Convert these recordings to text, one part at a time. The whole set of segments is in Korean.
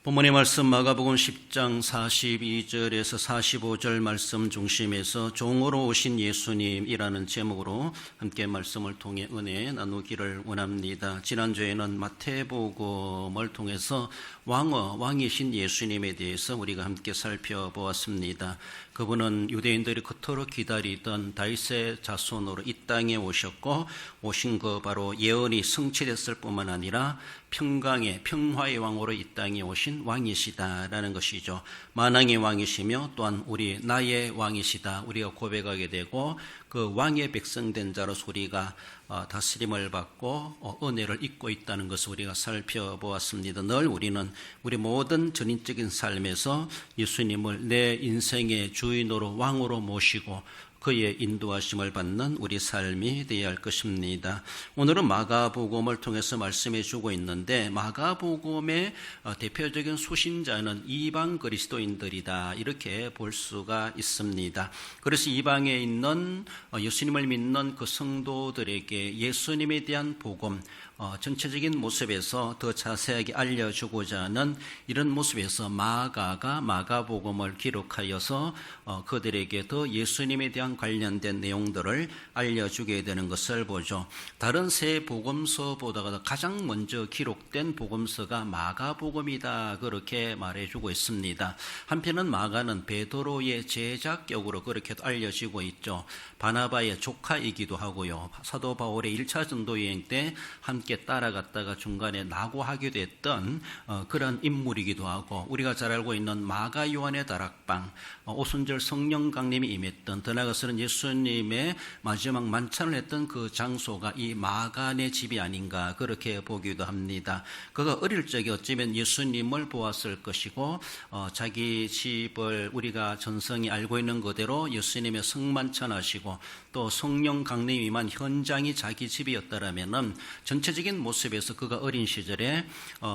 본문의 말씀 마가복음 10장 42절에서 45절 말씀 중심에서 종으로 오신 예수님이라는 제목으로 함께 말씀을 통해 은혜 나누기를 원합니다. 지난주에는 마태복음을 통해서 왕이신 예수님에 대해서 우리가 함께 살펴보았습니다. 그분은 유대인들이 그토록 기다리던 다윗의 자손으로 이 땅에 오셨고 오신 그 바로 예언이 성취됐을 뿐만 아니라 평화의 왕으로 이 땅에 오신 왕이시다라는 것이죠. 만왕의 왕이시며 또한 나의 왕이시다 우리가 고백하게 되고 그 왕의 백성된 자로서 우리가 다스림을 받고 은혜를 입고 있다는 것을 우리가 살펴보았습니다. 늘 우리는 우리 모든 전인적인 삶에서 예수님을 내 인생의 주인으로 왕으로 모시고 그의 인도하심을 받는 우리 삶이 되어야 할 것입니다. 오늘은 마가복음을 통해서 말씀해 주고 있는데 마가복음의 대표적인 수신자는 이방 그리스도인들이다 이렇게 볼 수가 있습니다. 그래서 이방에 있는 예수님을 믿는 그 성도들에게 예수님에 대한 복음 전체적인 모습에서 더 자세하게 알려주고자 하는 이런 모습에서 마가가 마가복음을 기록하여서 그들에게 더 예수님에 대한 관련된 내용들을 알려주게 되는 것을 보죠. 다른 세 복음서보다 가장 먼저 기록된 복음서가 마가복음이다 그렇게 말해주고 있습니다. 한편은 마가는 베드로의 제자격으로 그렇게 알려지고 있죠. 바나바의 조카이기도 하고요. 사도 바울의 1차 전도 여행 때 함께 따라갔다가 중간에 낙오하기도 했던 그런 인물이기도 하고 우리가 잘 알고 있는 마가 요한의 다락방 오순절 성령 강림이 임했던 더 나아가서는 예수님의 마지막 만찬을 했던 그 장소가 이 마가네 집이 아닌가 그렇게 보기도 합니다. 그가 어릴 적에 어쩌면 예수님을 보았을 것이고 자기 집을 우리가 전성이 알고 있는 그대로 예수님의 성만찬 하시고 또 성령 강림 임한 현장이 자기 집이었다라면은 전체적인 모습에서 그가 어린 시절에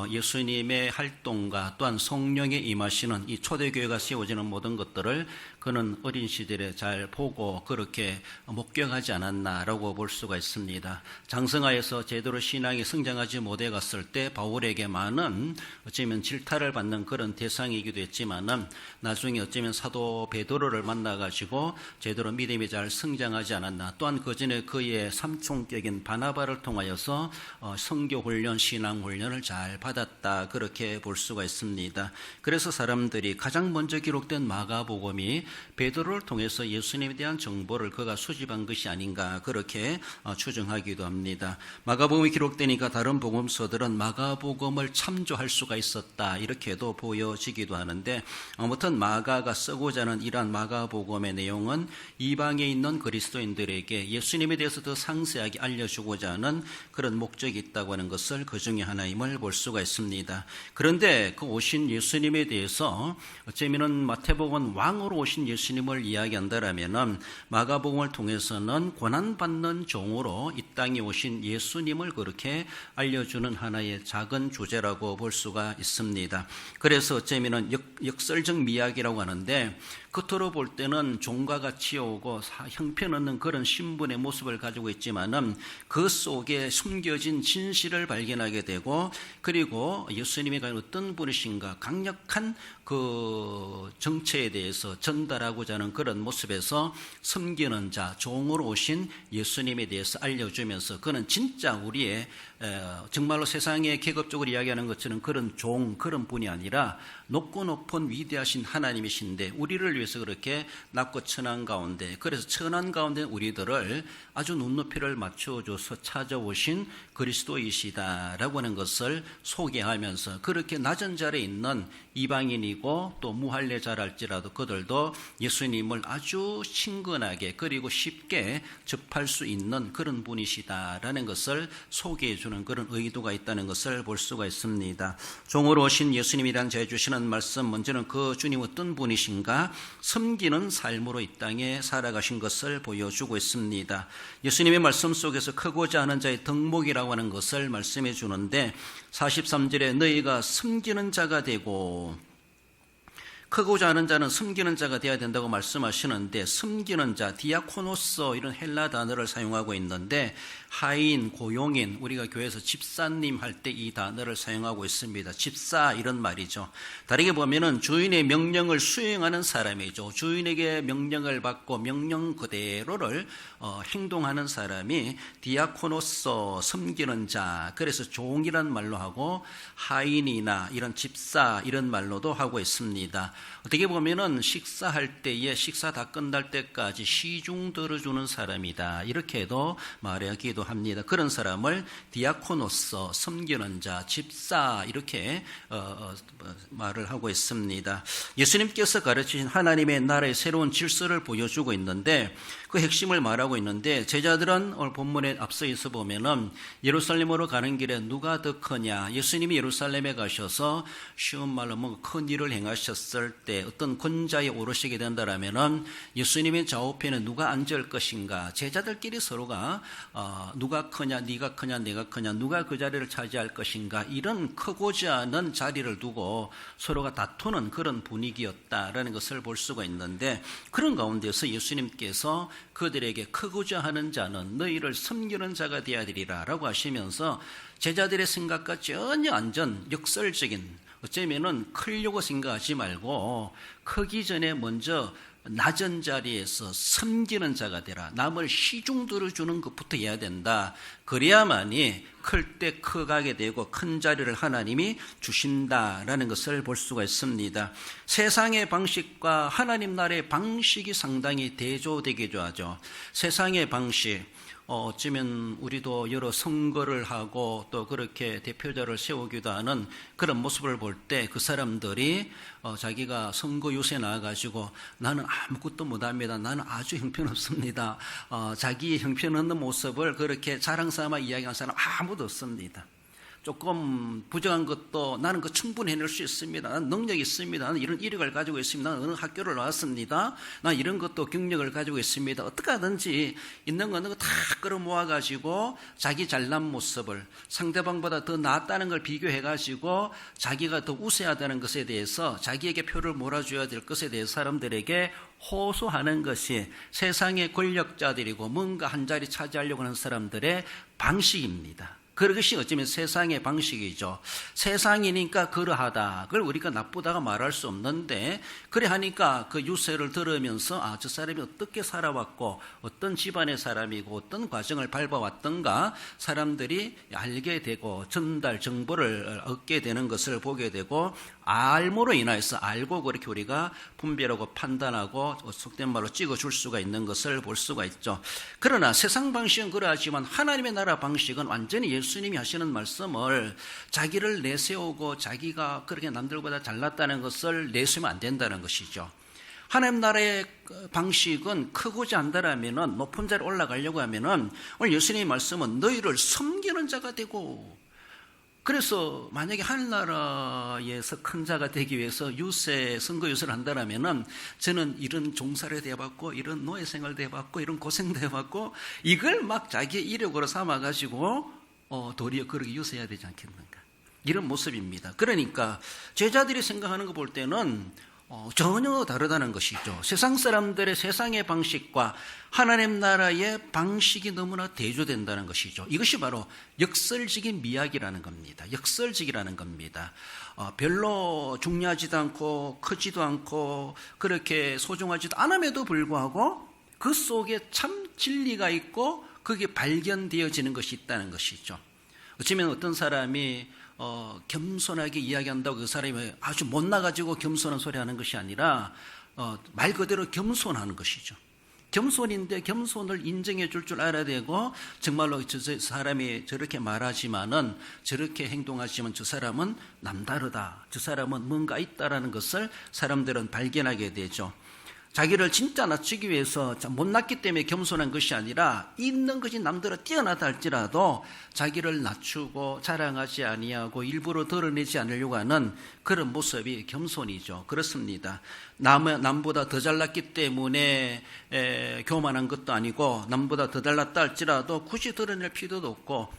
예수님의 활동과 또한 성령의 임하시는 이 초대교회가 세워지는 모든 것들을 그는 어린 시절에 잘 보고 그렇게 목격하지 않았나라고 볼 수가 있습니다. 장성하에서 제대로 신앙이 성장하지 못해 갔을 때 바울에게 많은 어쩌면 질타를 받는 그런 대상이기도 했지만은 나중에 어쩌면 사도 베드로를 만나가지고 제대로 믿음이 잘 성장하지 않았나. 또한 그 전에 그의 삼촌격인 바나바를 통하여서 성교훈련, 신앙훈련을 잘 받았다 그렇게 볼 수가 있습니다. 그래서 사람들이 가장 먼저 기록된 마가복음이 베드로를 통해서 예수님에 대한 정보를 그가 수집한 것이 아닌가 그렇게 추정하기도 합니다. 마가복음이 기록되니까 다른 복음서들은 마가복음을 참조할 수가 있었다 이렇게도 보여지기도 하는데 아무튼 마가가 쓰고자 하는 이러한 마가복음의 내용은 이방에 있는 그리스도인들에게 예수님에 대해서 더 상세하게 알려주고자 하는 그런 목적이 있다고 하는 것을 그 중에 하나임을 볼 수가 있습니다. 그런데 그 오신 예수님에 대해서 어쩌면 마태복음은 왕으로 오신 예수님을 이야기한다라면 마가복음을 통해서는 고난받는 종으로 이 땅에 오신 예수님을 그렇게 알려주는 하나의 작은 주제라고 볼 수가 있습니다. 그래서 어쩌면 역설적 미학이라고 하는데 겉으로 볼 때는 종과 같이 오고 형편없는 그런 신분의 모습을 가지고 있지만은 그 속에 숨겨진 진실을 발견하게 되고 그리고 예수님이 어떤 분이신가 강력한 그 정체에 대해서 전달하고자 하는 그런 모습에서 섬기는 자, 종으로 오신 예수님에 대해서 알려주면서 그는 진짜 우리의 정말로 세상에 계급적으로 이야기하는 것처럼 그런 그런 분이 아니라 높고 높은 위대하신 하나님이신데 우리를 위해서 그렇게 낮고 천한 가운데 그래서 천한 가운데 우리들을 아주 눈높이를 맞춰줘서 찾아오신 그리스도이시다라고 하는 것을 소개하면서 그렇게 낮은 자리에 있는 이방인이고 또 무할례자랄지라도 그들도 예수님을 아주 친근하게 그리고 쉽게 접할 수 있는 그런 분이시다라는 것을 소개해 주는 그런 의도가 있다는 것을 볼 수가 있습니다. 종으로 오신 예수님이란 제 주시는 말씀 먼저는 그 주님 어떤 분이신가 섬기는 삶으로 이 땅에 살아가신 것을 보여주고 있습니다. 예수님의 말씀 속에서 크고자 하는 자의 덕목이라고 하는 것을 말씀해 주는데 43절에 너희가 섬기는 자가 되고 크고자 하는 자는 섬기는 자가 되어야 된다고 말씀하시는데, 섬기는 자, 디아코노스 이런 헬라 단어를 사용하고 있는데, 하인, 고용인, 우리가 교회에서 집사님 할 때 이 단어를 사용하고 있습니다. 집사 이런 말이죠. 다르게 보면은 주인의 명령을 수행하는 사람이죠. 주인에게 명령을 받고 명령 그대로를 행동하는 사람이 디아코노스, 섬기는 자. 그래서 종이란 말로 하고, 하인이나 이런 집사 이런 말로도 하고 있습니다. 어떻게 보면은 식사할 때에 식사 다 끝날 때까지 시중 들어주는 사람이다, 이렇게도 말하기도 합니다. 그런 사람을 디아코노스, 섬기는 자, 집사 이렇게 말을 하고 있습니다. 예수님께서 가르치신 하나님의 나라의 새로운 질서를 보여주고 있는데, 그 핵심을 말하고 있는데, 제자들은 오늘 본문에 앞서 있어 보면은 예루살렘으로 가는 길에 누가 더 크냐, 예수님이 예루살렘에 가셔서 쉬운 말로 뭐 큰 일을 행하셨을 때 어떤 권자에 오르시게 된다라면은 예수님의 좌우편에 누가 앉을 것인가, 제자들끼리 서로가 누가 크냐, 네가 크냐, 내가 크냐, 누가 그 자리를 차지할 것인가, 이런 크고자 하는 자리를 두고 서로가 다투는 그런 분위기였다라는 것을 볼 수가 있는데, 그런 가운데서 예수님께서 그들에게 크고자 하는 자는 너희를 섬기는 자가 되어야 되리라 라고 하시면서, 제자들의 생각과 전혀 완전 역설적인, 어쩌면은 크려고 생각하지 말고 크기 전에 먼저 낮은 자리에서 섬기는 자가 되라, 남을 시중 들어주는 것부터 해야 된다. 그래야만이 클 때 커가게 되고 큰 자리를 하나님이 주신다라는 것을 볼 수가 있습니다. 세상의 방식과 하나님 나라의 방식이 상당히 대조되기도 하죠. 세상의 방식, 어쩌면 우리도 여러 선거를 하고 또 그렇게 대표자를 세우기도 하는 그런 모습을 볼 때, 그 사람들이 자기가 선거 유세에 나와가지고 나는 아무것도 못합니다, 나는 아주 형편없습니다, 자기의 형편없는 모습을 그렇게 자랑삼아 이야기하는 사람 아무도 없습니다. 조금 부정한 것도 나는 그 충분히 해낼 수 있습니다, 나는 능력이 있습니다, 나는 이런 이력을 가지고 있습니다, 나는 어느 학교를 나왔습니다, 나는 이런 것도 경력을 가지고 있습니다, 어떻게 하든지 있는 거 다 끌어모아가지고 자기 잘난 모습을, 상대방보다 더 낫다는 걸 비교해가지고 자기가 더 우세하다는 것에 대해서, 자기에게 표를 몰아줘야 될 것에 대해서 사람들에게 호소하는 것이 세상의 권력자들이고 뭔가 한 자리 차지하려고 하는 사람들의 방식입니다. 그것이 어쩌면 세상의 방식이죠. 세상이니까 그러하다, 그걸 우리가 나쁘다가 말할 수 없는데, 그래 하니까 그 유세를 들으면서 저 사람이 어떻게 살아왔고 어떤 집안의 사람이고 어떤 과정을 밟아왔던가 사람들이 알게 되고 전달 정보를 얻게 되는 것을 보게 되고, 알므로 인하여서 알고 그렇게 우리가 분별하고 판단하고 속된 말로 찍어줄 수가 있는 것을 볼 수가 있죠. 그러나 세상 방식은 그러하지만 하나님의 나라 방식은 완전히 예수님이 하시는 말씀을 자기를 내세우고 자기가 그렇게 남들보다 잘났다는 것을 내세우면 안 된다는 것이죠. 하나님 나라의 방식은 크고자 한다라면은, 높은 자리에 올라가려고 하면은, 오늘 예수님의 말씀은 너희를 섬기는 자가 되고, 그래서 만약에 하늘나라에서 큰 자가 되기 위해서 선거 유세를 한다라면은, 저는 이런 종사를 해봤고 이런 노예 생활도 해봤고 이런 고생도 해봤고, 이걸 막 자기의 이력으로 삼아가지고 도리어 그렇게 유세해야 되지 않겠는가, 이런 모습입니다. 그러니까 제자들이 생각하는 거 볼 때는 전혀 다르다는 것이죠. 세상 사람들의 세상의 방식과 하나님 나라의 방식이 너무나 대조된다는 것이죠. 이것이 바로 역설적인 미학이라는 겁니다. 역설적이라는 겁니다. 별로 중요하지도 않고 크지도 않고 그렇게 소중하지도 않음에도 불구하고 그 속에 참 진리가 있고 그게 발견되어지는 것이 있다는 것이죠. 어쩌면 어떤 사람이 겸손하게 이야기한다고 그 사람이 아주 못나가지고 겸손한 소리 하는 것이 아니라 말 그대로 겸손하는 것이죠. 겸손인데 겸손을 인정해 줄 알아야 되고, 정말로 저 사람이 저렇게 말하지만은, 저렇게 행동하지만 저 사람은 남다르다, 저 사람은 뭔가 있다라는 것을 사람들은 발견하게 되죠. 자기를 진짜 낮추기 위해서 못났기 때문에 겸손한 것이 아니라, 있는 것이 남들은 뛰어나다 할지라도 자기를 낮추고 자랑하지 아니하고 일부러 드러내지 않으려고 하는 그런 모습이 겸손이죠. 그렇습니다. 남보다 더 잘났기 때문에 교만한 것도 아니고, 남보다 더 잘났다 할지라도 굳이 드러낼 필요도 없고,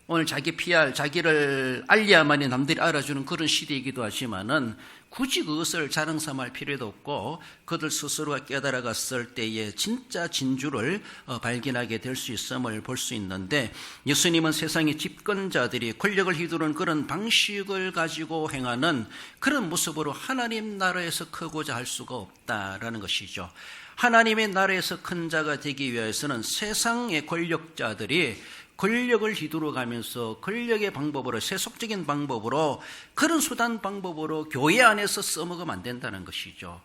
오늘 자기 PR, 자기를 알려야만이 남들이 알아주는 그런 시대이기도 하지만은 굳이 그것을 자랑 삼을 필요도 없고 그들 스스로가 깨달아갔을 때에 진짜 진주를 발견하게 될 수 있음을 볼 수 있는데, 예수님은 세상의 집권자들이 권력을 휘두르는 그런 방식을 가지고 행하는 그런 모습으로 하나님 나라에서 크고자 할 수가 없다라는 것이죠. 하나님의 나라에서 큰 자가 되기 위해서는 세상의 권력자들이 권력을 휘두르가면서 권력의 방법으로, 세속적인 방법으로, 그런 수단 방법으로 교회 안에서 써먹으면 안 된다는 것이죠.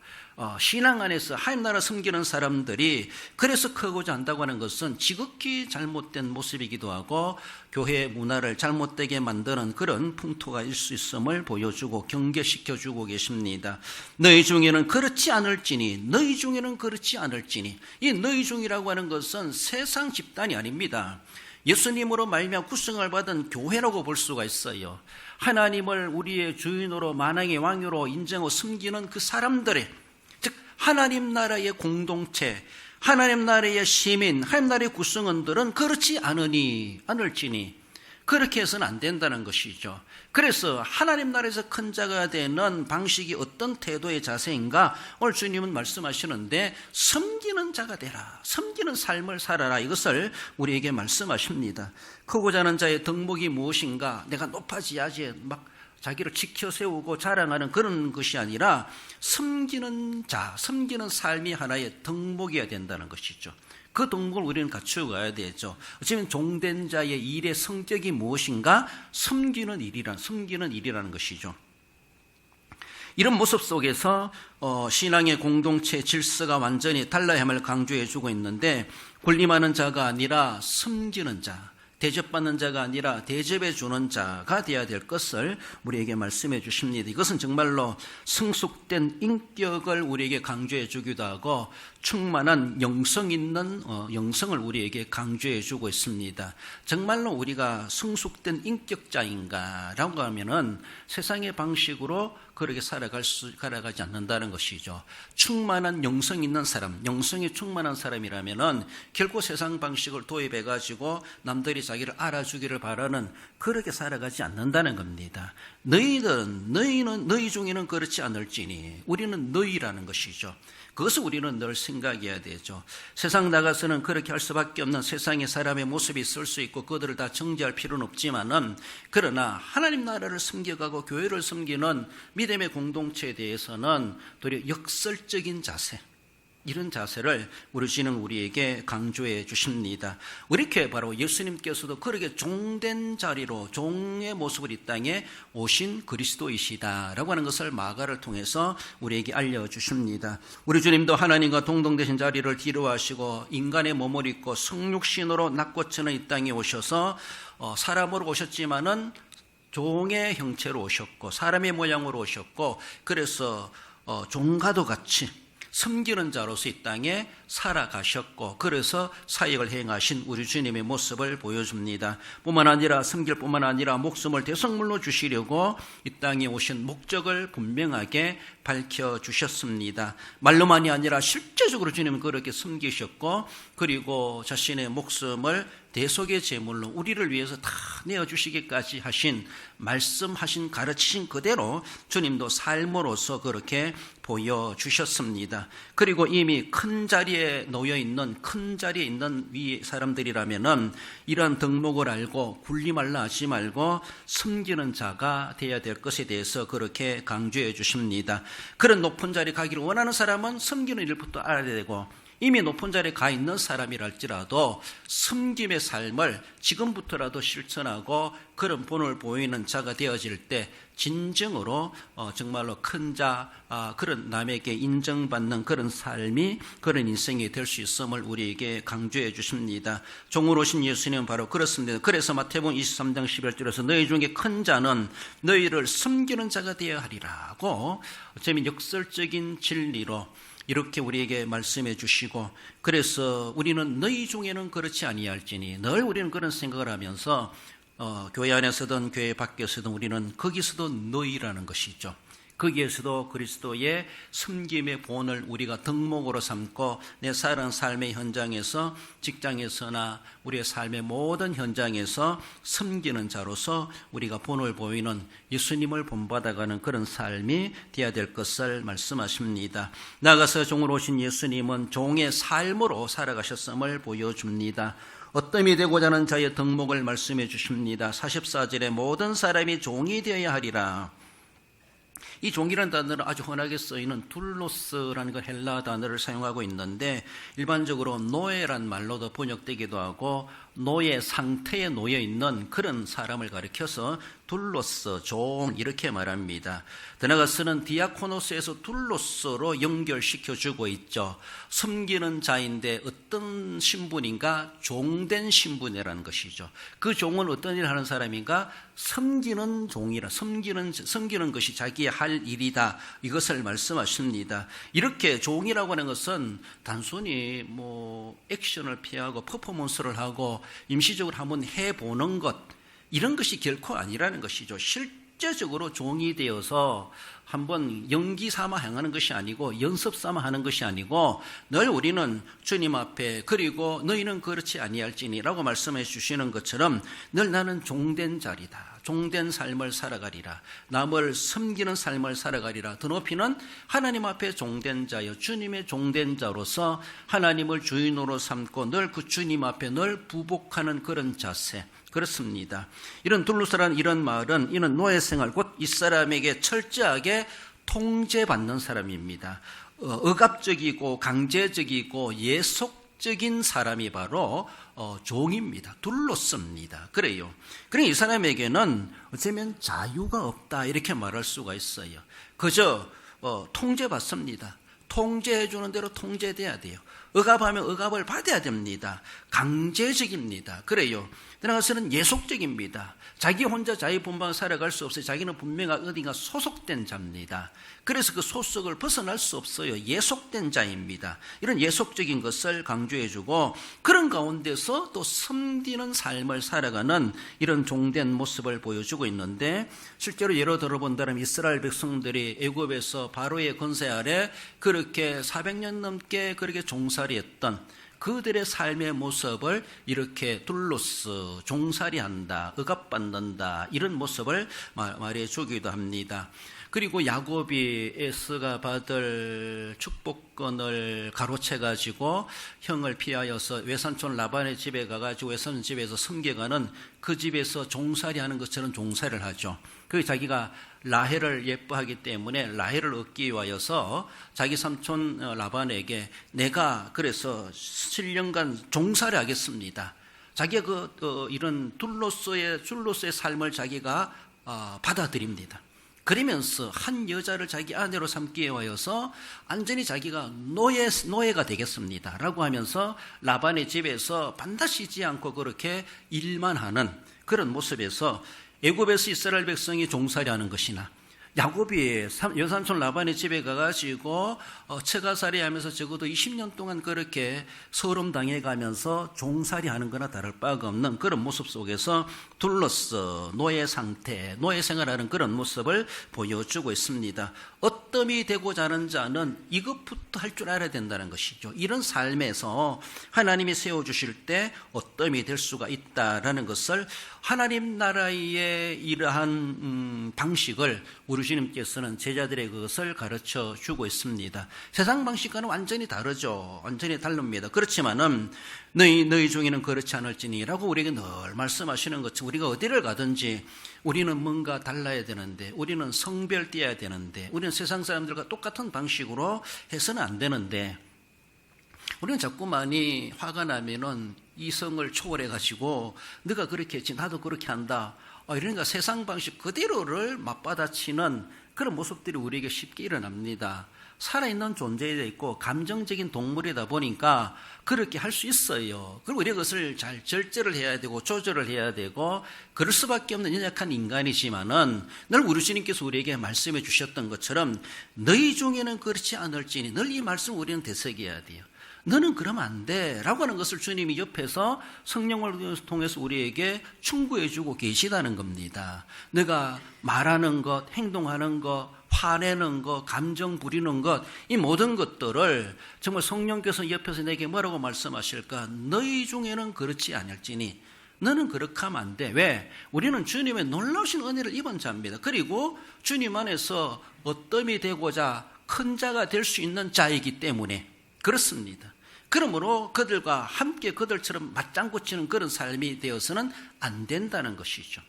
신앙 안에서 하나님 나라 섬기는 사람들이 그래서 크고자 한다고 하는 것은 지극히 잘못된 모습이기도 하고 교회 문화를 잘못되게 만드는 그런 풍토가 일 수 있음을 보여주고 경계시켜주고 계십니다. 너희 중에는 그렇지 않을지니, 너희 중에는 그렇지 않을지니. 이 너희 중이라고 하는 것은 세상 집단이 아닙니다. 예수님으로 말미암아 구성을 받은 교회라고 볼 수가 있어요. 하나님을 우리의 주인으로 만왕의 왕으로 인정하고 섬기는 그 사람들의, 즉 하나님 나라의 공동체, 하나님 나라의 시민, 하나님 나라의 구성원들은 그렇지 않을지니 그렇게 해서는 안 된다는 것이죠. 그래서 하나님 나라에서 큰 자가 되는 방식이 어떤 태도의 자세인가? 오늘 주님은 말씀하시는데 섬기는 자가 되라, 섬기는 삶을 살아라, 이것을 우리에게 말씀하십니다. 크고자 하는 자의 덕목이 무엇인가? 내가 높아져야지 막 자기를 지켜 세우고 자랑하는 그런 것이 아니라 섬기는 자, 섬기는 삶이 하나의 덕목이어야 된다는 것이죠. 그 덕목을 우리는 갖추어 가야 되죠. 어쩌면 종된 자의 일의 성격이 무엇인가? 섬기는 일이라는 것이죠. 이런 모습 속에서 신앙의 공동체 질서가 완전히 달라야 함을 강조해 주고 있는데, 군림하는 자가 아니라 섬기는 자, 대접받는 자가 아니라 대접해 주는 자가 되어야 될 것을 우리에게 말씀해 주십니다. 이것은 정말로 성숙된 인격을 우리에게 강조해 주기도 하고 충만한 영성 있는 영성을 우리에게 강조해 주고 있습니다. 정말로 우리가 성숙된 인격자인가라고 하면은 세상의 방식으로 그렇게 살아가지 않는다는 것이죠. 충만한 영성 있는 사람, 영성이 충만한 사람이라면은 결코 세상 방식을 도입해 가지고 남들이 자기를 알아주기를 바라는 그렇게 살아가지 않는다는 겁니다. 너희는 너희 중에는 그렇지 않을지니, 우리는 너희라는 것이죠. 그것을 우리는 늘 생각해야 되죠. 세상 나가서는 그렇게 할 수밖에 없는 세상의 사람의 모습이 있을 수 있고 그들을 다 정죄할 필요는 없지만은, 그러나 하나님 나라를 섬겨가고 교회를 섬기는 믿음의 공동체에 대해서는 도리어 역설적인 자세, 이런 자세를 우리 주는 우리에게 강조해 주십니다. 이렇게 바로 예수님께서도 그렇게 종된 자리로 종의 모습을 이 땅에 오신 그리스도이시다라고 하는 것을 마가를 통해서 우리에게 알려주십니다. 우리 주님도 하나님과 동등되신 자리를 뒤로하시고 인간의 몸을 입고 성육신으로 낙고처는 이 땅에 오셔서 사람으로 오셨지만은 종의 형체로 오셨고 사람의 모양으로 오셨고, 그래서 종과도 같이 섬기는 자로서 이 땅에 살아가셨고, 그래서 사역을 행하신 우리 주님의 모습을 보여줍니다. 뿐만 아니라 섬길 뿐만 아니라 목숨을 대성물로 주시려고 이 땅에 오신 목적을 분명하게 밝혀주셨습니다. 말로만이 아니라 실제적으로 주님은 그렇게 섬기셨고, 그리고 자신의 목숨을 대속의 제물로 우리를 위해서 다 내어주시기까지 하신, 말씀하신, 가르치신 그대로 주님도 삶으로서 그렇게 보여주셨습니다. 그리고 이미 큰 자리에 놓여있는, 큰 자리에 있는 위 사람들이라면은 이러한 덕목을 알고 군림하려 하지 말고 섬기는 자가 되어야 될 것에 대해서 그렇게 강조해 주십니다. 그런 높은 자리에 가기를 원하는 사람은 섬기는 일부터 알아야 되고, 이미 높은 자리에 가 있는 사람이랄지라도 섬김의 삶을 지금부터라도 실천하고 그런 본을 보이는 자가 되어질 때 진정으로 정말로 큰 자, 그런 남에게 인정받는 그런 삶이, 그런 인생이 될 수 있음을 우리에게 강조해 주십니다. 종으로 오신 예수님은 바로 그렇습니다. 그래서 마태복음 23장 11절에서 너희 중에 큰 자는 너희를 섬기는 자가 되어야 하리라고 어쩌면 역설적인 진리로 이렇게 우리에게 말씀해 주시고, 그래서 우리는 너희 중에는 그렇지 아니할지니, 늘 우리는 그런 생각을 하면서 교회 안에서든 교회 밖에서든 우리는 거기서도 너희라는 것이죠. 거기에서도 그리스도의 섬김의 본을 우리가 덕목으로 삼고 내 사는 삶의 현장에서, 직장에서나 우리의 삶의 모든 현장에서 섬기는 자로서 우리가 본을 보이는, 예수님을 본받아가는 그런 삶이 되어야 될 것을 말씀하십니다. 나아가서 종으로 오신 예수님은 종의 삶으로 살아가셨음을 보여줍니다. 어뜸이 되고자 하는 자의 덕목을 말씀해 주십니다. 44절에 모든 사람이 종이 되어야 하리라. 이 종이라는 단어는 아주 흔하게 쓰이는 둘로스라는 그 헬라 단어를 사용하고 있는데, 일반적으로 노예란 말로도 번역되기도 하고 노예 상태에 놓여 있는 그런 사람을 가리켜서 둘로스, 종 이렇게 말합니다. 더 나아가서는 디아코노스에서 둘로스로 연결시켜주고 있죠. 섬기는 자인데 어떤 신분인가? 종된 신분이라는 것이죠. 그 종은 어떤 일을 하는 사람인가? 섬기는 종이라, 섬기는 것이 자기의 할 일이다, 이것을 말씀하십니다. 이렇게 종이라고 하는 것은 단순히 액션을 피하고 퍼포먼스를 하고 임시적으로 한번 해보는 것, 이런 것이 결코 아니라는 것이죠. 실제적으로 종이 되어서 한번 연기 삼아 행하는 것이 아니고, 연습 삼아 하는 것이 아니고, 늘 우리는 주님 앞에, 그리고 너희는 그렇지 아니할지니라고 말씀해 주시는 것처럼 늘 나는 종된 자리다, 종된 삶을 살아가리라, 남을 섬기는 삶을 살아가리라. 더 높이는 하나님 앞에 종된 자여, 주님의 종된 자로서 하나님을 주인으로 삼고 늘 그 주님 앞에 늘 부복하는 그런 자세, 그렇습니다. 이런 둘로스라는 이런 말은, 이는 노예생활, 곧 이 사람에게 철저하게 통제받는 사람입니다. 억압적이고 강제적이고 예속적인 사람이 바로 종입니다. 둘로스입니다. 그래요. 그러니 이 사람에게는 어쩌면 자유가 없다, 이렇게 말할 수가 있어요. 그저 통제받습니다. 통제해 주는 대로 통제돼야 돼요. 억압하면 억압을 받아야 됩니다. 강제적입니다. 그래요. 나아가서는 예속적입니다. 자기 혼자 자기 본방 살아갈 수 없어요. 자기는 분명히 어딘가 소속된 자입니다. 그래서 그 소속을 벗어날 수 없어요. 예속된 자입니다. 이런 예속적인 것을 강조해주고, 그런 가운데서 또 섬기는 삶을 살아가는 이런 종된 모습을 보여주고 있는데, 실제로 예로 들어본다면 이스라엘 백성들이 애굽에서 바로의 권세 아래 그렇게 400년 넘게 그렇게 종살이했던 그들의 삶의 모습을 이렇게 둘로스, 종살이한다, 억압받는다, 이런 모습을 말해주기도 합니다. 그리고 야곱이 에서가 받을 축복권을 가로채가지고 형을 피하여서 외삼촌 라반의 집에 가가지고 외삼촌 집에서 섬겨가는, 그 집에서 종살이하는 것처럼 종살이를 하죠. 그 자기가 라헬을 예뻐하기 때문에 라헬을 얻기 위하여서 자기 삼촌 라반에게 내가 그래서 7년간 종살이 하겠습니다. 자기가 이런 둘로스의 삶을 자기가 받아들입니다. 그러면서 한 여자를 자기 아내로 삼기 위하여서 완전히 자기가 노예가 되겠습니다 라고 하면서 라반의 집에서 반드시 쉬지 않고 그렇게 일만 하는 그런 모습에서, 애굽에서 이스라엘 백성이 종살이하는 것이나 야곱이 여삼촌 라반의 집에 가가지고 처가살이 하면서 적어도 20년 동안 그렇게 서름 당해가면서 종살이하는 거나 다를 바가 없는 그런 모습 속에서 둘러스 노예 상태, 노예 생활하는 그런 모습을 보여주고 있습니다. 어뜸이 되고자 하는 자는 이것부터 할 줄 알아야 된다는 것이죠. 이런 삶에서 하나님이 세워주실 때 어뜸이 될 수가 있다라는 것을, 하나님 나라의 이러한 방식을 우리 주님께서는 제자들의 그것을 가르쳐 주고 있습니다. 세상 방식과는 완전히 다르죠. 완전히 다릅니다. 그렇지만은 너희 중에는 그렇지 않을지니라고 우리에게 늘 말씀하시는 것처럼, 우리가 어디를 가든지 우리는 뭔가 달라야 되는데, 우리는 성별되어야 되는데, 우리는 세상 사람들과 똑같은 방식으로 해서는 안 되는데, 우리는 자꾸만이 화가 나면은 이성을 초월해가지고 너가 그렇게 했지 나도 그렇게 한다, 이러니까 세상 방식 그대로를 맞받아치는 그런 모습들이 우리에게 쉽게 일어납니다. 살아있는 존재이다 있고 감정적인 동물이다 보니까 그렇게 할 수 있어요. 그리고 우리가 그것을 잘 절제를 해야 되고 조절을 해야 되고 그럴 수밖에 없는 연약한 인간이지만은, 늘 우리 주님께서 우리에게 말씀해 주셨던 것처럼 너희 중에는 그렇지 않을지니, 늘 이 말씀 우리는 되새겨야 돼요. 너는 그러면 안 돼 라고 하는 것을 주님이 옆에서 성령을 통해서 우리에게 충고해 주고 계시다는 겁니다. 내가 말하는 것, 행동하는 것, 화내는 것, 감정 부리는 것, 이 모든 것들을 정말 성령께서 옆에서 내게 뭐라고 말씀하실까? 너희 중에는 그렇지 않을지니 너는 그렇게 하면 안 돼. 왜? 우리는 주님의 놀라우신 은혜를 입은 자입니다. 그리고 주님 안에서 어뜸이 되고자 큰 자가 될 수 있는 자이기 때문에 그렇습니다. 그러므로 그들과 함께 그들처럼 맞장구 치는 그런 삶이 되어서는 안 된다는 것이죠.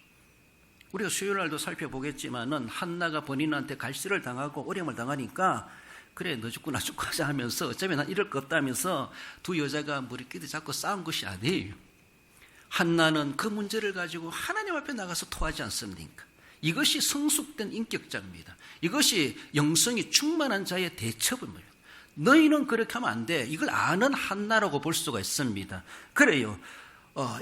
우리가 수요일 날도 살펴보겠지만은 한나가 본인한테 갈시를 당하고 어려움을 당하니까 그래 너 죽고 나 죽고 하자 하면서 어차피 난 이럴 거 없다 하면서 두 여자가 머리끼리 잡고 싸운 것이 아니에요. 한나는 그 문제를 가지고 하나님 앞에 나가서 토하지 않습니까? 이것이 성숙된 인격자입니다. 이것이 영성이 충만한 자의 대처입니다. 너희는 그렇게 하면 안 돼. 이걸 아는 한나라고 볼 수가 있습니다. 그래요.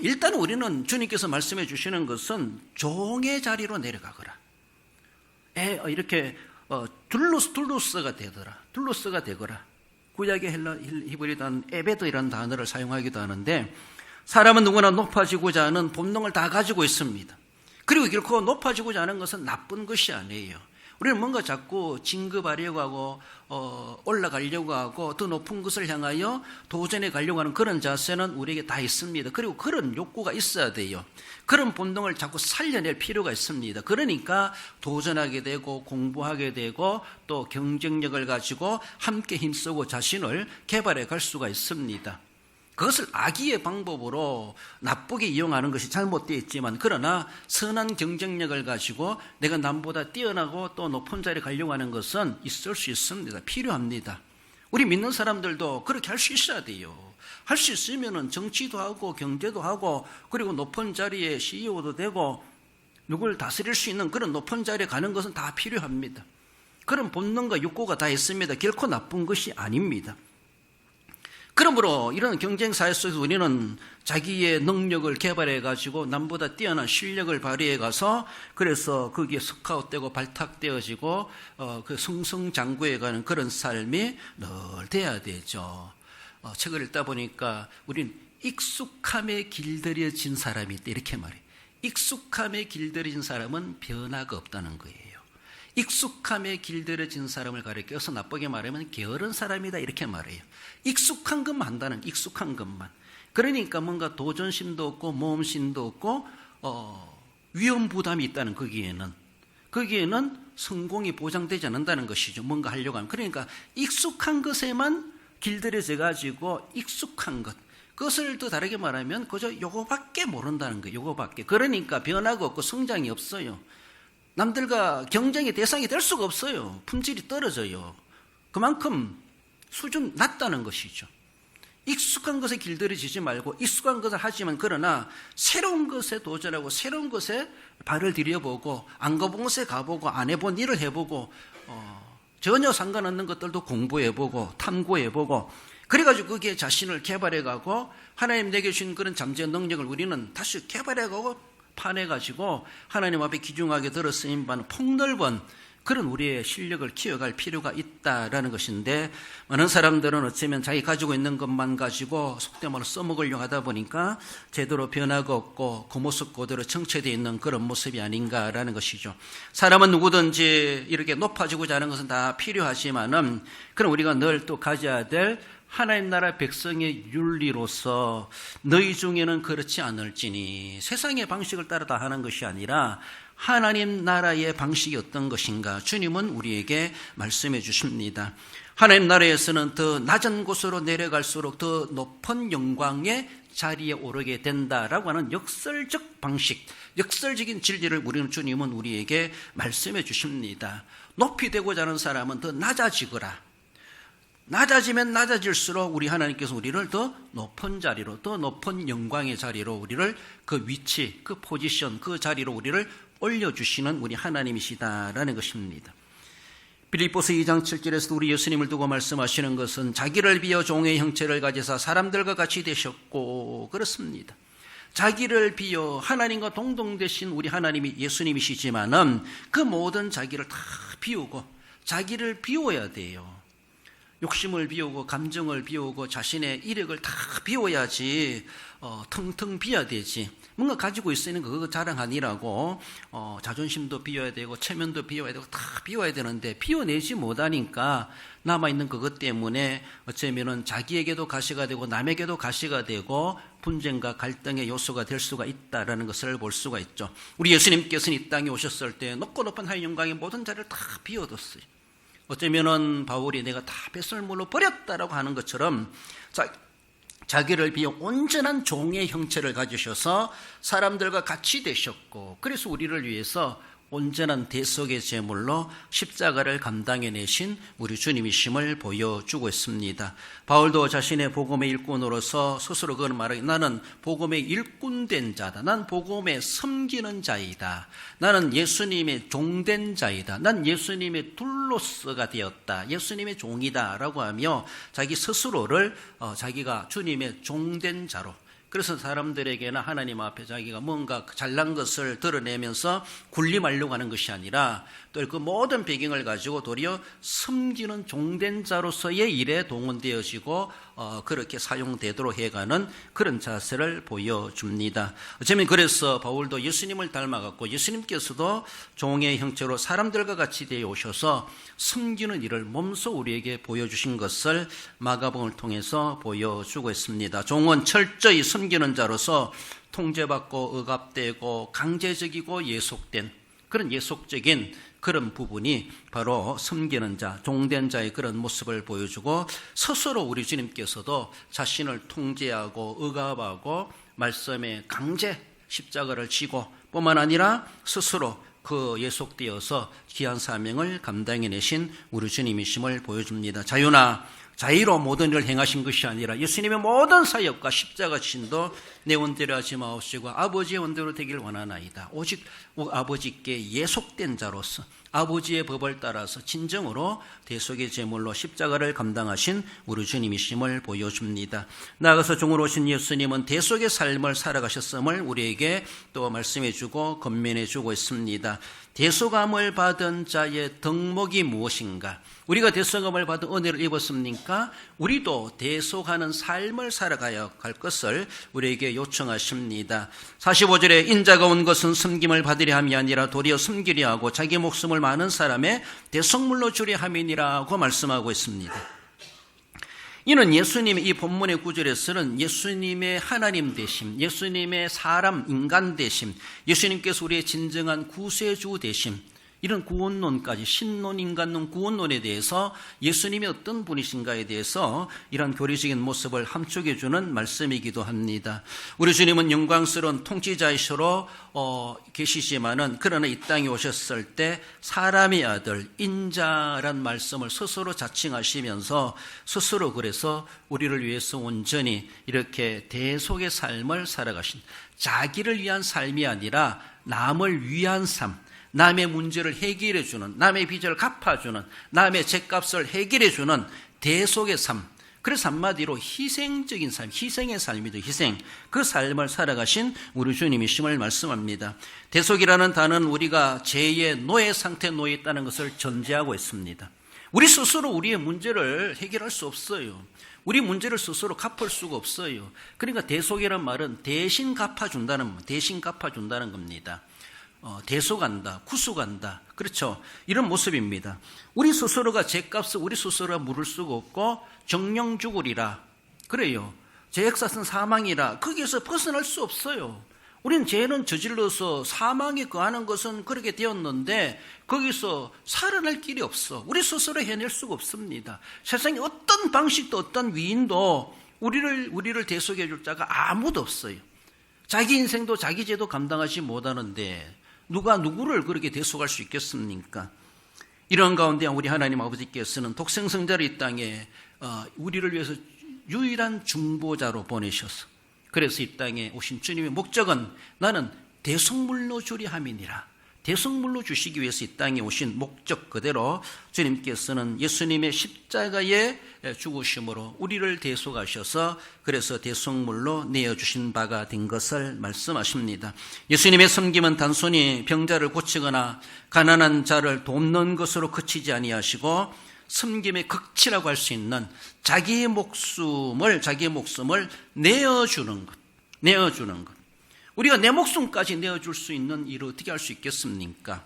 일단 우리는 주님께서 말씀해 주시는 것은 종의 자리로 내려가거라. 이렇게 둘로스가 되더라. 둘로스가 되거라. 구약의 히브리어는 에베드이라는 단어를 사용하기도 하는데 사람은 누구나 높아지고자 하는 본능을 다 가지고 있습니다. 그리고 결코 높아지고자 하는 것은 나쁜 것이 아니에요. 우리는 뭔가 자꾸 진급하려고 하고 올라가려고 하고 더 높은 것을 향하여 도전해 가려고 하는 그런 자세는 우리에게 다 있습니다. 그리고 그런 욕구가 있어야 돼요. 그런 본능을 자꾸 살려낼 필요가 있습니다. 그러니까 도전하게 되고 공부하게 되고 또 경쟁력을 가지고 함께 힘쓰고 자신을 개발해 갈 수가 있습니다. 그것을 악의의 방법으로 나쁘게 이용하는 것이 잘못되어 있지만 그러나 선한 경쟁력을 가지고 내가 남보다 뛰어나고 또 높은 자리에 가려고 하는 것은 있을 수 있습니다. 필요합니다. 우리 믿는 사람들도 그렇게 할 수 있어야 돼요. 할 수 있으면 정치도 하고 경제도 하고 그리고 높은 자리에 CEO도 되고 누구를 다스릴 수 있는 그런 높은 자리에 가는 것은 다 필요합니다. 그런 본능과 욕구가 다 있습니다. 결코 나쁜 것이 아닙니다. 그러므로 이런 경쟁사회 속에서 우리는 자기의 능력을 개발해 가지고 남보다 뛰어난 실력을 발휘해 가서 그래서 거기에 스카웃되고 발탁되어지고 그 승승장구해 가는 그런 삶이 늘 돼야 되죠. 책을 읽다 보니까 우린 익숙함에 길들여진 사람이 있다 이렇게 말해요. 익숙함에 길들여진 사람은 변화가 없다는 거예요. 익숙함에 길들여진 사람을 가리켜서 나쁘게 말하면 게으른 사람이다 이렇게 말해요. 익숙한 것만 한다는 익숙한 것만. 그러니까 뭔가 도전심도 없고 모험심도 없고 위험 부담이 있다는 거기에는 성공이 보장되지 않는다는 것이죠. 뭔가 하려고 하면. 그러니까 익숙한 것에만 길들여져 가지고 익숙한 것. 그것을 더 다르게 말하면 그저 요거밖에 모른다는 거예요. 요거밖에. 그러니까 변화가 없고 성장이 없어요. 남들과 경쟁의 대상이 될 수가 없어요. 품질이 떨어져요. 그만큼 수준 낮다는 것이죠. 익숙한 것에 길들여지지 말고 익숙한 것을 하지만 그러나 새로운 것에 도전하고 새로운 것에 발을 들여보고 안 가본 곳에 가보고 안 해본 일을 해보고 전혀 상관없는 것들도 공부해보고 탐구해보고 그래가지고 거기에 자신을 개발해가고 하나님 내게 주신 그런 잠재 능력을 우리는 다시 개발해가고 파내가지고 하나님 앞에 귀중하게 들어 쓰임받는 폭넓은 그런 우리의 실력을 키워갈 필요가 있다라는 것인데 많은 사람들은 어쩌면 자기 가지고 있는 것만 가지고 속된 말로 써먹으려고 하다 보니까 제대로 변화가 없고 그 모습 그대로 정체되어 있는 그런 모습이 아닌가라는 것이죠. 사람은 누구든지 이렇게 높아지고자 하는 것은 다 필요하지만은 그럼 우리가 늘 또 가져야 될 하나님 나라 백성의 윤리로서 너희 중에는 그렇지 않을지니 세상의 방식을 따라 다 하는 것이 아니라 하나님 나라의 방식이 어떤 것인가 주님은 우리에게 말씀해 주십니다. 하나님 나라에서는 더 낮은 곳으로 내려갈수록 더 높은 영광의 자리에 오르게 된다라고 하는 역설적 방식, 역설적인 진리를 주님은 우리에게 말씀해 주십니다. 높이 되고자 하는 사람은 더 낮아지거라. 낮아지면 낮아질수록 우리 하나님께서 우리를 더 높은 자리로, 더 높은 영광의 자리로 우리를 그 위치, 그 포지션, 그 자리로 우리를 올려주시는 우리 하나님이시다라는 것입니다. 빌립보서 2장 7절에서 우리 예수님을 두고 말씀하시는 것은 자기를 비어 종의 형체를 가지사 사람들과 같이 되셨고 그렇습니다. 자기를 비어 하나님과 동등되신 우리 하나님이 예수님이시지만은 그 모든 자기를 다 비우고 자기를 비워야 돼요. 욕심을 비우고 감정을 비우고 자신의 이력을 다 비워야지 텅텅 비어야 되지. 뭔가 가지고 있으니까 그거 자랑 아니라고 자존심도 비워야 되고 체면도 비워야 되고 다 비워야 되는데 비워내지 못하니까 남아있는 그것 때문에 어쩌면은 자기에게도 가시가 되고 남에게도 가시가 되고 분쟁과 갈등의 요소가 될 수가 있다라는 것을 볼 수가 있죠. 우리 예수님께서는 이 땅에 오셨을 때 높고 높은 하늘 영광의 모든 자리를 다 비워뒀어요. 어쩌면은 바울이 내가 다 뱃설물로 버렸다라고 하는 것처럼 자기를 비워 온전한 종의 형체를 가지셔서 사람들과 같이 되셨고, 그래서 우리를 위해서 온전한 대속의 제물로 십자가를 감당해내신 우리 주님이심을 보여주고 있습니다. 바울도 자신의 복음의 일꾼으로서 스스로 그런 말하기, 나는 복음의 일꾼된 자다. 난 복음에 섬기는 자이다. 나는 예수님의 종된 자이다. 난 예수님의 둘로서가 되었다. 예수님의 종이다 라고 하며 자기 스스로를 자기가 주님의 종된 자로, 그래서 사람들에게나 하나님 앞에 자기가 뭔가 잘난 것을 드러내면서 군림하려고 하는 것이 아니라 또 그 모든 배경을 가지고 도리어 섬기는 종된 자로서의 일에 동원되어지고 그렇게 사용되도록 해가는 그런 자세를 보여줍니다. 어쩌면 그래서 바울도 예수님을 닮아갔고 예수님께서도 종의 형체로 사람들과 같이 되어 오셔서 섬기는 일을 몸소 우리에게 보여주신 것을 마가복음을 통해서 보여주고 있습니다. 종은 철저히 섬기는 자로서 통제받고 억압되고 강제적이고 예속된 그런 예속적인 그런 부분이 바로 섬기는 자, 종된 자의 그런 모습을 보여주고, 스스로 우리 주님께서도 자신을 통제하고 억압하고 말씀에 강제 십자가를 지고 뿐만 아니라 스스로 그 예속되어서 귀한 사명을 감당해내신 우리 주님이심을 보여줍니다. 자유로 모든 일을 행하신 것이 아니라 예수님의 모든 사역과 십자가 진도 내 원대로 하지 마옵시고 아버지의 원대로 되길 원하나이다. 오직 아버지께 예속된 자로서 아버지의 법을 따라서 진정으로 대속의 제물로 십자가를 감당하신 우리 주님이심을 보여줍니다. 나아가서 종으로 오신 예수님은 대속의 삶을 살아가셨음을 우리에게 또 말씀해주고 건면해주고 있습니다. 대속함을 받은 자의 덕목이 무엇인가? 우리가 대속함을 받은 은혜를 입었습니까? 우리도 대속하는 삶을 살아가야 할 것을 우리에게 요청하십니다. 45절에 인자가 온 것은 섬김을 받으려 함이 아니라 도리어 섬기려 하고 자기 목숨을 많은 사람의 대속물로 주려 함이니라고 말씀하고 있습니다. 이는 예수님의 이 본문의 구절에서는 예수님의 하나님 되심, 예수님의 사람 인간 되심, 예수님께서 우리의 진정한 구세주 되심, 이런 구원론까지 신론, 인간론, 구원론에 대해서 예수님이 어떤 분이신가에 대해서 이런 교리적인 모습을 함축해 주는 말씀이기도 합니다. 우리 주님은 영광스러운 통치자이시로 계시지만은 그러나 이 땅에 오셨을 때 사람의 아들 인자란 말씀을 스스로 자칭하시면서 스스로 그래서 우리를 위해서 온전히 이렇게 대속의 삶을 살아가신, 자기를 위한 삶이 아니라 남을 위한 삶, 남의 문제를 해결해주는, 남의 빚을 갚아주는, 남의 죗값을 해결해주는 대속의 삶, 그래서 한마디로 희생적인 삶, 희생의 삶이죠. 희생, 그 삶을 살아가신 우리 주님이심을 말씀합니다. 대속이라는 단어는 우리가 죄의 노예 상태에 놓여 있다는 것을 전제하고 있습니다. 우리 스스로 우리의 문제를 해결할 수 없어요. 우리 문제를 스스로 갚을 수가 없어요. 그러니까 대속이라는 말은 대신 갚아준다는 겁니다. 대속한다, 구속한다, 그렇죠? 이런 모습입니다. 우리 스스로가 죄값을 우리 스스로가 물을 수가 없고 정령 죽으리라, 그래요. 죄액사는 사망이라, 거기에서 벗어날 수 없어요. 우리는 죄는 저질러서 사망에 거하는 것은 그렇게 되었는데 거기서 살아날 길이 없어. 우리 스스로 해낼 수가 없습니다. 세상에 어떤 방식도 어떤 위인도 우리를 대속해 줄 자가 아무도 없어요. 자기 인생도 자기 죄도 감당하지 못하는데 누가 누구를 그렇게 대속할 수 있겠습니까? 이런 가운데 우리 하나님 아버지께서는 독생성자를 이 땅에 우리를 위해서 유일한 중보자로 보내셔서, 그래서 이 땅에 오신 주님의 목적은 나는 대속물로 주려 함이니라. 대속물로 주시기 위해서 이 땅에 오신 목적 그대로 주님께서는 예수님의 십자가의 죽으심으로 우리를 대속하셔서 그래서 대속물로 내어주신 바가 된 것을 말씀하십니다. 예수님의 섬김은 단순히 병자를 고치거나 가난한 자를 돕는 것으로 그치지 아니하시고 섬김의 극치라고 할 수 있는 자기의 목숨을 내어주는 것. 우리가 내 목숨까지 내어줄 수 있는 일을 어떻게 할 수 있겠습니까?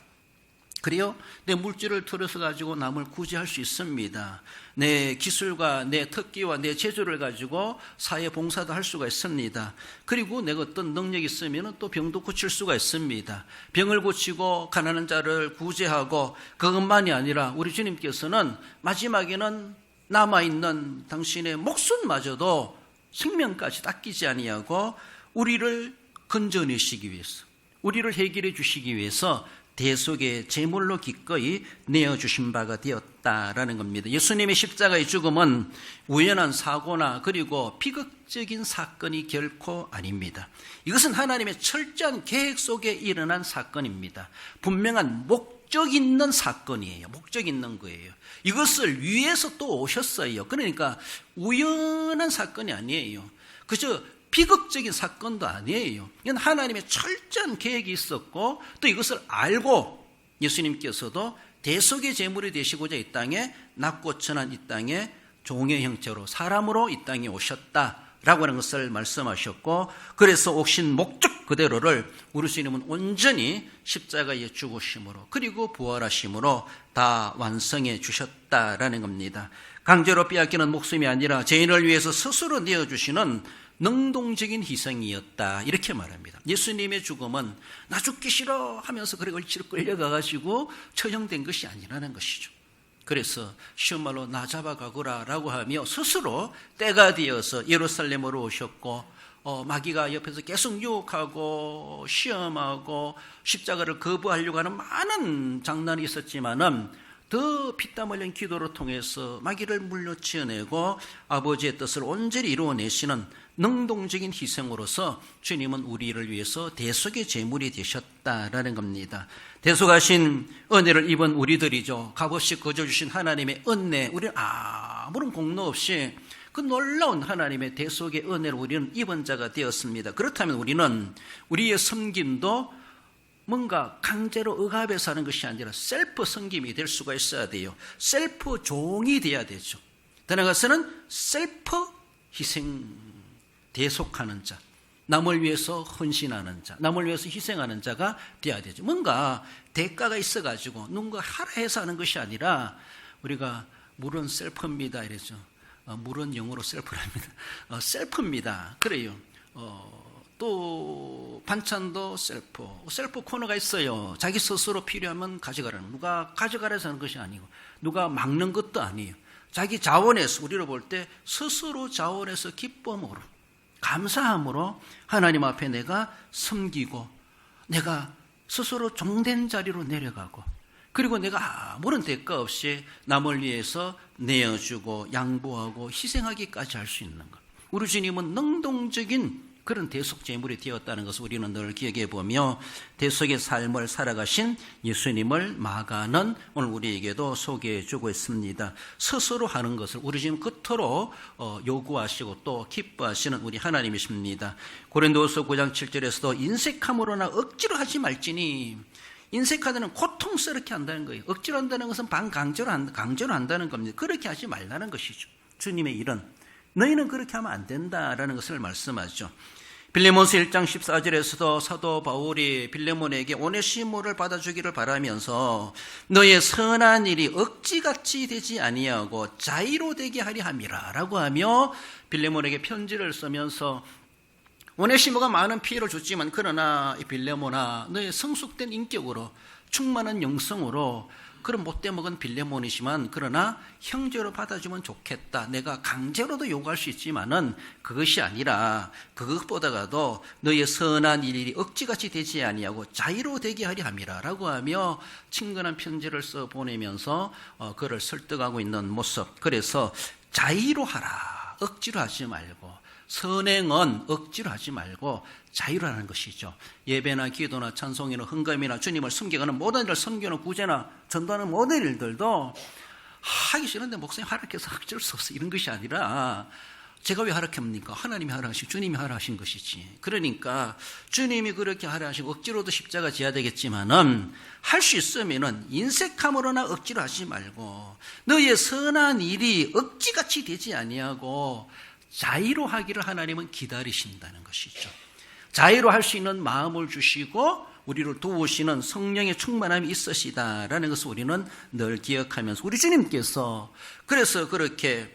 그래요? 내 물질을 들여서 가지고 남을 구제할 수 있습니다. 내 기술과 내 특기와 내 재주를 가지고 사회 봉사도 할 수가 있습니다. 그리고 내가 어떤 능력이 있으면 또 병도 고칠 수가 있습니다. 병을 고치고 가난한 자를 구제하고 그것만이 아니라 우리 주님께서는 마지막에는 남아있는 당신의 목숨마저도 생명까지 아끼지 아니하고 우리를 건져내시기 위해서, 우리를 해결해 주시기 위해서 대속의 제물로 기꺼이 내어주신 바가 되었다라는 겁니다. 예수님의 십자가의 죽음은 우연한 사고나 그리고 비극적인 사건이 결코 아닙니다. 이것은 하나님의 철저한 계획 속에 일어난 사건입니다. 분명한 목적 있는 사건이에요. 목적 있는 거예요. 이것을 위해서 또 오셨어요. 그러니까 우연한 사건이 아니에요. 그저 비극적인 사건도 아니에요. 이건 하나님의 철저한 계획이 있었고 또 이것을 알고 예수님께서도 대속의 제물이 되시고자 이 땅에 낮고 천한 이 땅에 종의 형체로 사람으로 이 땅에 오셨다라고 하는 것을 말씀하셨고, 그래서 오신 목적 그대로를 우리 주님은 온전히 십자가에 죽으심으로 그리고 부활하심으로 다 완성해 주셨다라는 겁니다. 강제로 빼앗기는 목숨이 아니라 죄인을 위해서 스스로 내어주시는 능동적인 희생이었다, 이렇게 말합니다. 예수님의 죽음은 나 죽기 싫어 하면서 그래 얼치로 끌려가가지고 처형된 것이 아니라는 것이죠. 그래서 쉬운 말로 나 잡아가거라 라고 하며 스스로 때가 되어서 예루살렘으로 오셨고, 마귀가 옆에서 계속 유혹하고 시험하고 십자가를 거부하려고 하는 많은 장난이 있었지만은 더 피땀 흘린 기도를 통해서 마귀를 물리쳐내고 아버지의 뜻을 온전히 이루어내시는 능동적인 희생으로서 주님은 우리를 위해서 대속의 제물이 되셨다라는 겁니다. 대속하신 은혜를 입은 우리들이죠. 값없이 거저주신 하나님의 은혜, 우리는 아무런 공로 없이 그 놀라운 하나님의 대속의 은혜를 우리는 입은 자가 되었습니다. 그렇다면 우리는 우리의 섬김도 뭔가 강제로 억압해서 하는 것이 아니라 셀프 섬김이 될 수가 있어야 돼요. 셀프 종이 돼야 되죠. 더 나아가서는 셀프 희생, 대속하는 자, 남을 위해서 헌신하는 자, 남을 위해서 희생하는 자가 돼야 되죠. 뭔가 대가가 있어가지고 누군가 하라 해서 하는 것이 아니라, 우리가 물은 셀프입니다 이랬죠. 물은 영어로 셀프랍니다. 셀프입니다. 그래요. 또 반찬도 셀프 코너가 있어요. 자기 스스로 필요하면 가져가라는, 누가 가져가라서 하는 것이 아니고 누가 막는 것도 아니에요. 자기 자원에서, 우리로 볼 때 스스로 자원에서 기쁨으로 감사함으로 하나님 앞에 내가 섬기고 내가 스스로 종된 자리로 내려가고, 그리고 내가 아무런 대가 없이 남을 위해서 내어주고 양보하고 희생하기까지 할 수 있는 것. 우리 주님은 능동적인 그런 대속 제물이 되었다는 것을 우리는 늘 기억해 보며 대속의 삶을 살아가신 예수님을 마가는 오늘 우리에게도 소개해 주고 있습니다. 스스로 하는 것을 우리 주님 그토록 요구하시고 또 기뻐하시는 우리 하나님이십니다. 고린도후서 9장 7절에서도 인색함으로나 억지로 하지 말지니, 인색하다는 고통스럽게 한다는 거예요. 억지로 한다는 것은 강제로 한다는 겁니다. 그렇게 하지 말라는 것이죠. 주님의 일은 너희는 그렇게 하면 안 된다라는 것을 말씀하죠. 빌레몬서 1장 14절에서도 사도 바울이 빌레몬에게 오네시모를 받아주기를 바라면서 너의 선한 일이 억지같이 되지 아니하고 자의로 되게 하리 함이라 라고 하며 빌레몬에게 편지를 쓰면서 오네시모가 많은 피해를 줬지만 그러나 이 빌레몬아, 너의 성숙된 인격으로 충만한 영성으로, 그런 못돼 먹은 빌레몬이지만 그러나 형제로 받아주면 좋겠다. 내가 강제로도 요구할 수 있지만은 그것이 아니라 그것보다도 너의 선한 일이 억지같이 되지 아니하고 자의로 되게 하리 함이라 라고 하며 친근한 편지를 써 보내면서 그를 설득하고 있는 모습. 그래서 자의로 하라, 억지로 하지 말고, 선행은 억지로 하지 말고 자유로 하는 것이죠. 예배나 기도나 찬송이나 헌금이나 주님을 섬겨가는 모든 일을, 선교나 구제나 전도하는 모든 일들도 하기 싫은데 목사님 허락해서 어쩔 수 없어 이런 것이 아니라, 제가 왜 허락합니까? 하나님이 허락하시고 주님이 허락하신 것이지. 그러니까 주님이 그렇게 허락하시고 억지로도 십자가 지어야 되겠지만은 할 수 있으면은 인색함으로나 억지로 하지 말고 너의 선한 일이 억지같이 되지 아니하고 자의로 하기를 하나님은 기다리신다는 것이죠. 자유로 할 수 있는 마음을 주시고 우리를 도우시는 성령의 충만함이 있으시다라는 것을 우리는 늘 기억하면서 우리 주님께서 그래서 그렇게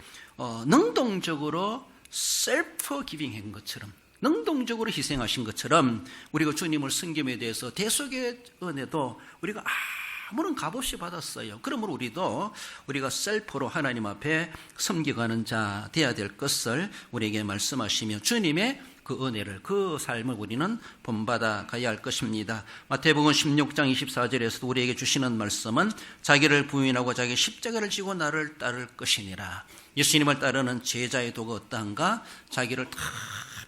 능동적으로 셀프 기빙한 것처럼 능동적으로 희생하신 것처럼 우리가 주님을 섬김에 대해서 대속의 은혜도 우리가 아무런 값없이 받았어요. 그러므로 우리가 셀프로 하나님 앞에 섬겨가는 자 되어야 될 것을 우리에게 말씀하시며 주님의 그 은혜를 그 삶을 우리는 본받아 가야 할 것입니다. 마태복음 16장 24절에서도 우리에게 주시는 말씀은 자기를 부인하고 자기 십자가를 지고 나를 따를 것이니라. 예수님을 따르는 제자의 도가 어떠한가? 자기를 다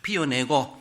비워내고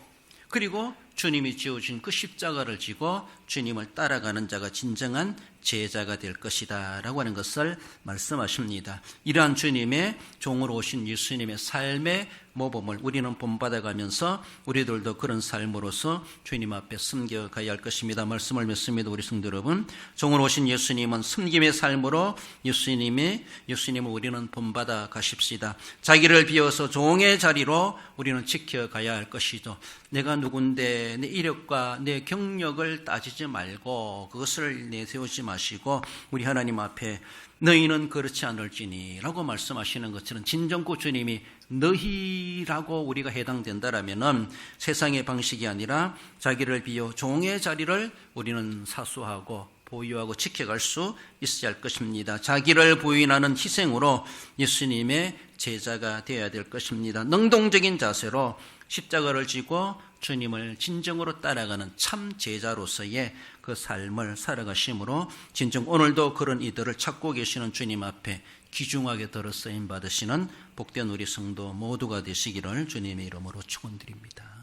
그리고 주님이 지어준 그 십자가를 지고 주님을 따라가는 자가 진정한 제자가 될 것이다 라고 하는 것을 말씀하십니다. 이러한 주님의 종으로 오신 예수님의 삶의 모범을 우리는 본받아가면서 우리들도 그런 삶으로서 주님 앞에 섬겨가야 할 것입니다. 말씀을 맺습니다. 우리 성도 여러분, 종으로 오신 예수님은 섬김의 삶으로 예수님을 우리는 본받아 가십시다. 자기를 비워서 종의 자리로 우리는 지켜가야 할 것이죠. 내가 누군데 내 이력과 내 경력을 따지지 말고 그것을 내세우지 마시고 우리 하나님 앞에 너희는 그렇지 않을지니 라고 말씀하시는 것처럼 진정구 주님이 너희라고 우리가 해당된다라면 세상의 방식이 아니라 자기를 비워 종의 자리를 우리는 사수하고 보유하고 지켜갈 수 있어야 할 것입니다. 자기를 부인하는 희생으로 예수님의 제자가 되어야 될 것입니다. 능동적인 자세로 십자가를 지고 주님을 진정으로 따라가는 참 제자로서의 그 삶을 살아가심으로 진정 오늘도 그런 이들을 찾고 계시는 주님 앞에 귀중하게 들어 쓰임 받으시는 복된 우리 성도 모두가 되시기를 주님의 이름으로 축원드립니다.